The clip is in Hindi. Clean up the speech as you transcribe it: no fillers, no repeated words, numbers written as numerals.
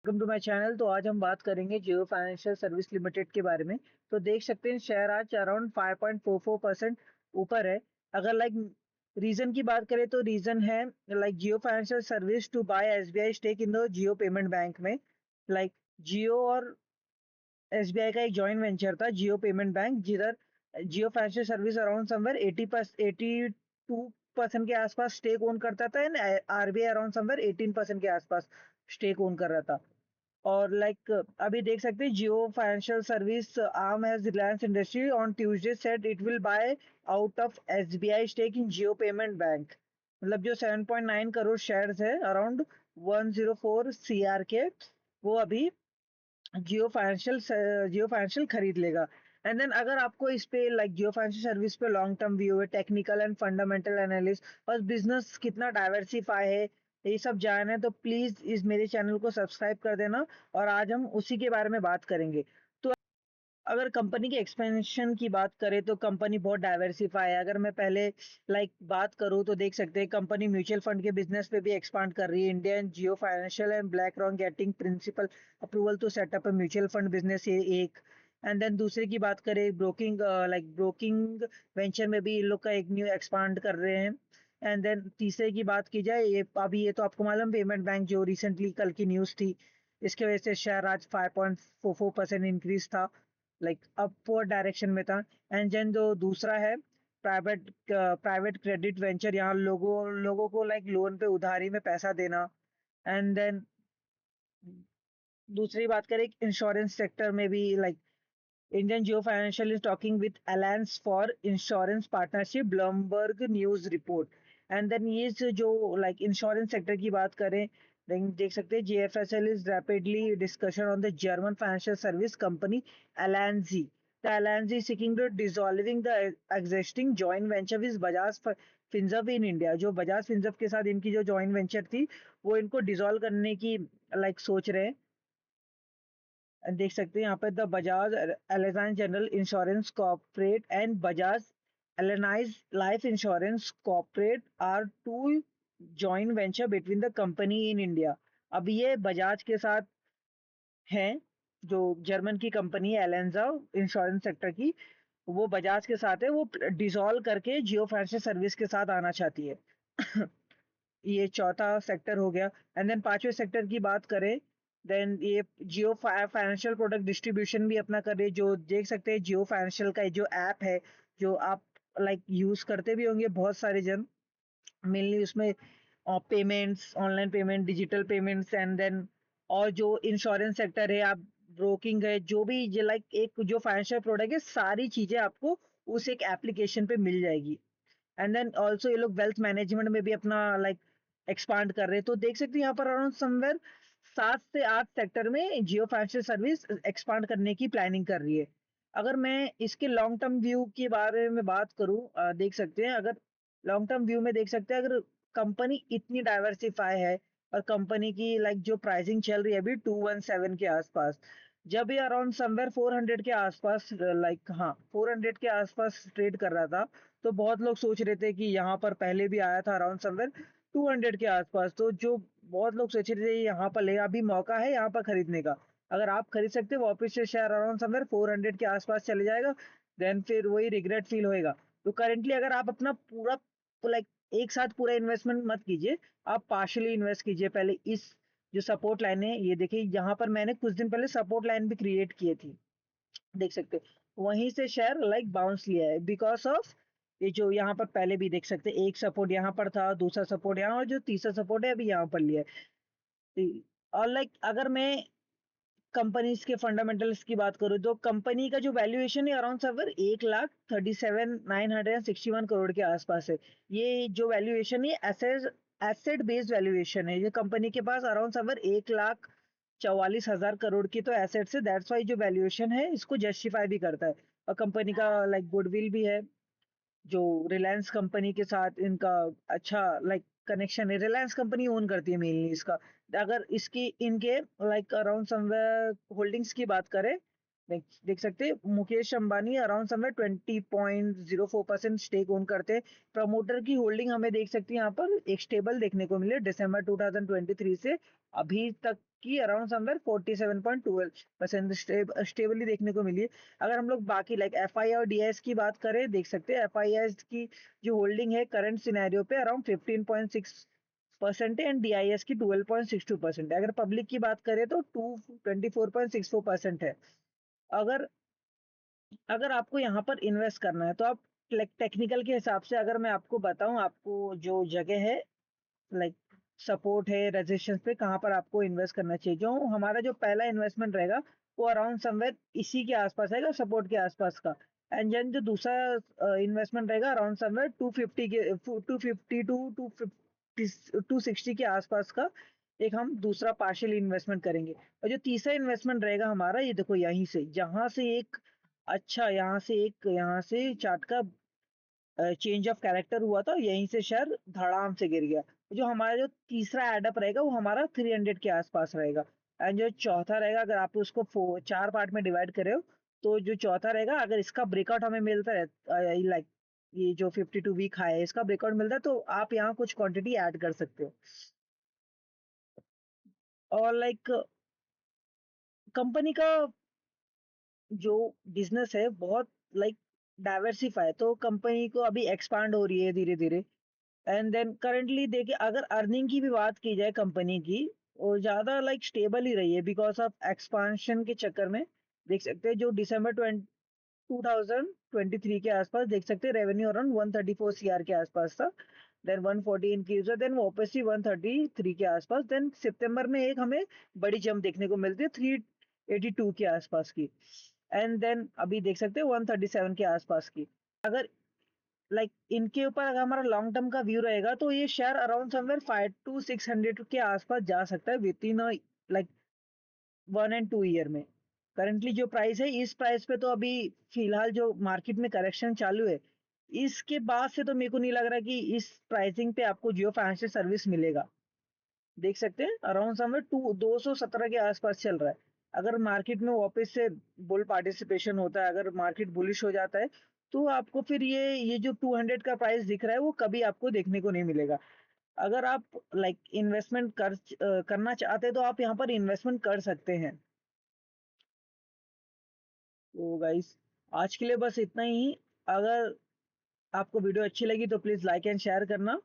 Welcome to my channel. तो आज हम बात करेंगे जियो फाइनेंशियल सर्विस लिमिटेड के बारे में। तो देख सकते हैं शेयर आज अराउंड 5.44% ऊपर है। अगर रीजन की बात करें तो रीजन है Jio financial service to buy SBI stake in the Jio payment bank में। लाइक जियो और एसबीआई का एक जॉइंट वेंचर था जियो पेमेंट बैंक, जिधर जियो फाइनेंशियल सर्विस अराउंड समवेयर 82% के आसपास स्टेक ओन करता था एंड आरबीआई अराउंड समवेयर 18% के आसपास स्टेक ओन कर रहा था। और अभी देख सकते हैं Jio financial service arm has Reliance industry on Tuesday said it will buy out of SBI stake in Jio payment bank. मतलब जो 7.9 करोड़ शेयर्स है अराउंड 104 सीआर के, वो अभी जियो फाइनेंशियल खरीद लेगा। एंड देन अगर आपको इस पे जियो फाइनेंशियल सर्विस पे लॉन्ग टर्म व्यू है, टेक्निकल एंड फंडामेंटल एनालिस्ट और बिजनेस कितना डाइवर्सिफाई है, ये सब जानना है तो प्लीज इस मेरे चैनल को सब्सक्राइब कर देना। और आज हम उसी के बारे में बात करेंगे। तो अगर कंपनी के एक्सपेंशन की बात करें तो कंपनी बहुत डाइवर्सिफाई है। अगर मैं पहले बात करूं तो देख सकते हैं कंपनी म्यूचुअल फंड के बिजनेस पे भी एक्सपांड कर रही है। Indian Jio financial and BlackRock getting principle approval to set up a mutual fund business, ये एक। एंड देन दूसरे की बात करें ब्रोकिंग वेंचर में भी इन लोग का एक न्यू एक्सपांड कर रहे हैं। एंड देन तीसरे की बात की जाए, ये तो आपको मालूम पेमेंट बैंक जो रिसेंटली कल की न्यूज थी, इसके वजह से शेयर आज 5.44% इंक्रीज था, अपवर्ड डायरेक्शन में था। एंड देन जो दूसरा है प्राइवेट क्रेडिट वेंचर, यहाँ लोगों लोगों को लोन पे उधारी में पैसा देना। एंड देन दूसरी बात करें इंश्योरेंस सेक्टर में भी, Indian Jio financial is talking with Allianz for insurance partnership, Bloomberg news report. And then ये जो इंश्योरेंस सेक्टर की बात करें, देख सकते हैं GFSL is rapidly discussion on the German financial service company Allianz. The Allianz seeking to dissolving the existing joint venture with Bajaj Finserv in India. जो बजाज फिंसर्व के साथ इनकी जो जॉइंट वेंचर थी, वो इनको डिसॉल्व करने की सोच रहे हैं। देख सकते हैं यहाँ पे the Bajaj Allianz general insurance corporate and Bajaj Allianz life insurance corporate are two joint venture between the company in India. अब ये बजाज के साथ हैं, जो जर्मन की कंपनी है एलेंजा इंश्योरेंस सेक्टर की, वो बजाज के साथ है, वो डिसॉल्व करके जियो फाइनेंशियल सर्विस के साथ आना चाहती है। ये चौथा सेक्टर हो गया। एंड देन पांचवें सेक्टर की बात करें, देन ये जियो फाइनेंशियल प्रोडक्ट डिस्ट्रीब्यूशन भी अपना कर रही है। जो देख सकते हैं जियो फाइनेंशियल का जो ऐप है, जो आप यूज करते भी होंगे बहुत सारे जन, मेनली उसमें payments, online payment, digital payments, and then और जो इंश्योरेंस सेक्टर है, आप ब्रोकिंग है, जो भी एक जो फाइनेंशियल प्रोडक्ट है, सारी चीजें आपको उस एक एप्लीकेशन पे मिल जाएगी। एंड देन ऑल्सो ये लोग वेल्थ मैनेजमेंट में भी अपना एक्सपांड कर रहे हैं। तो देख सकते हैं यहाँ पर अराउंड समवेयर 7 से 8 सेक्टर में जियो फाइनेंशियल सर्विस एक्सपांड करने की प्लानिंग कर रही है। अगर मैं इसके लॉन्ग टर्म व्यू के बारे में बात करूं, देख सकते हैं अगर लॉन्ग टर्म व्यू में देख सकते हैं, अगर कंपनी इतनी डाइवर्सिफाई है और कंपनी की जो प्राइसिंग चल रही है अभी 217 के आसपास, जब ये अराउंड समवेयर 400 के आसपास, 400 के आसपास ट्रेड कर रहा था, तो बहुत लोग सोच रहे थे कि यहाँ पर पहले भी आया था अराउंड समवेयर 200 के आसपास। तो जो बहुत लोग सोच रहे थे यहाँ पर लेगा, अभी मौका है यहाँ पर खरीदने का। अगर आप खरीद सकते हो, वापस से शेयर अराउंड समवेयर 400 के आसपास चले जाएगा, देन फिर वही रिग्रेट फील होएगा। तो करेंटली अगर आप अपना पूरा लाइक एक साथ पूरा इन्वेस्टमेंट मत कीजिए, आप पार्शली इन्वेस्ट कीजिए पहले। इस जो सपोर्ट लाइन है, ये देखिए यहाँ पर मैंने कुछ दिन पहले सपोर्ट लाइन भी क्रिएट की थी, देख सकते हो। वहीं से शेयर बाउंस लिया है बिकॉज ऑफ ये जो यहाँ पर पहले भी देख सकते हैं, एक सपोर्ट यहाँ पर था, दूसरा सपोर्ट यहाँ, और जो तीसरा सपोर्ट है अभी यहाँ पर लिया है। और अगर मैं कंपनीज के फंडामेंटल्स की बात करूँ, तो कंपनी का जो वैल्यूएशन है अराउंड सवर 1,37,961 करोड़ के आसपास है। ये जो वैल्यूएशन है एसेट बेस्ड वैल्यूएशन है। ये कंपनी के पास अराउंड सवर 1,44,000 करोड़ की तो एसेट्स है, दैट्स वाई जो वैल्यूएशन है इसको जस्टिफाई भी करता है। और कंपनी का गुडविल भी है, जो रिलायंस कंपनी के साथ इनका अच्छा कनेक्शन है। रिलायंस कंपनी ओन करती है मेनली इसका। अगर इसकी इनके अराउंड समवेयर होल्डिंग्स की बात करें, देख सकते हैं Mukesh Ambani around somewhere 20.04% stake own करते हैं। प्रमोटर की होल्डिंग हमें देख सकते हैं यहाँ पर एक स्टेबल देखने को मिले दिसंबर 2023 से अभी तक की अराउंड समवेयर 47.12% स्टेबली देखने को मिली है। अगर हम लोग बाकी लाइक एफआई और डीआईएस की बात करें देख सकते हैं एफआईएस की जो होल्डिंग है करंट सिनेरियो पे अराउंड 15.6% है एंड डीआईएस की 12.62% है। अगर पब्लिक की बात करें तो 24.64% है। अगर अगर आपको यहाँ पर इन्वेस्ट करना है तो आप टेक्निकल के हिसाब से अगर मैं आपको बताऊं आपको जो जगह है लाइक सपोर्ट है रेजिस्टेंस पे कहाँ पर आपको इन्वेस्ट करना चाहिए। जो हमारा जो पहला इन्वेस्टमेंट रहेगा वो अराउंड समवेयर इसी के आसपास रहेगा सपोर्ट के आसपास का। एंड देन जो दूसरा इन्वेस्टमेंट रहेगा अराउंड समवेयर 250 के 250 टू 260 के आसपास का एक हम दूसरा पार्शियल इन्वेस्टमेंट करेंगे। और जो तीसरा इन्वेस्टमेंट रहेगा हमारा ये देखो यहीं से जहां से एक अच्छा यहाँ से चार्ट का चेंज ऑफ कैरेक्टर हुआ था यहीं से शेयर धड़ाम से गिर गया। जो हमारा जो तीसरा एडअप रहेगा वो हमारा 300 के आसपास रहेगा। एंड जो चौथा रहेगा अगर आप उसको चार पार्ट में डिवाइड करे हो तो जो चौथा रहेगा अगर इसका ब्रेकआउट हमें मिलता है लाइक ये जो 52 वीक हाई है इसका ब्रेकआउट मिलता है तो आप यहाँ कुछ क्वांटिटी ऐड कर सकते हो। और लाइक कंपनी का जो बिजनेस है बहुत लाइक डाइवर्सिफाई तो कंपनी को अभी एक्सपांड हो रही है धीरे धीरे। एंड देन करंटली देखिए अगर अर्निंग की भी बात की जाए कंपनी की और ज्यादा लाइक स्टेबल ही रही है बिकॉज ऑफ एक्सपांशन के चक्कर में। देख सकते हैं जो दिसंबर 2023 के आसपास देख सकते हैं रेवेन्यू अराउंड 134 सीआर के आसपास था। देन 140 इंक्रीज देन वापस ही 133 के आसपास देन सितंबर में एक हमें बड़ी जंप देखने को मिलती है 382 के आसपास की। एंड देन अभी देख सकते हैं 137 के आसपास की। अगर इनके ऊपर अगर हमारा लॉन्ग टर्म का व्यू रहेगा तो ये शेयर अराउंड समवेयर 5 to 600 के आसपास जा सकता है with in like 1 and 2 year में। करंटली जो प्राइस है इस प्राइस पे तो अभी फिलहाल जो मार्केट में करेक्शन चालू है इसके बाद से तो मेरे को नहीं लग रहा कि इस प्राइसिंग पे आपको जियो फाइनेंशियल सर्विस मिलेगा। देख सकते हैं अराउंड समवेयर 217 के आसपास चल रहा है। अगर मार्केट में वापस से बुल पार्टिसिपेशन होता है अगर मार्केट बुलिश हो जाता है तो आपको फिर ये जो 200 का प्राइस दिख रहा है वो कभी आपको देखने को नहीं मिलेगा। अगर आप इन्वेस्टमेंट करना चाहते हैं तो आप यहाँ पर इन्वेस्टमेंट कर सकते हैं। तो गाइस आज के लिए बस इतना ही। अगर आपको वीडियो अच्छी लगी तो प्लीज लाइक एंड शेयर करना।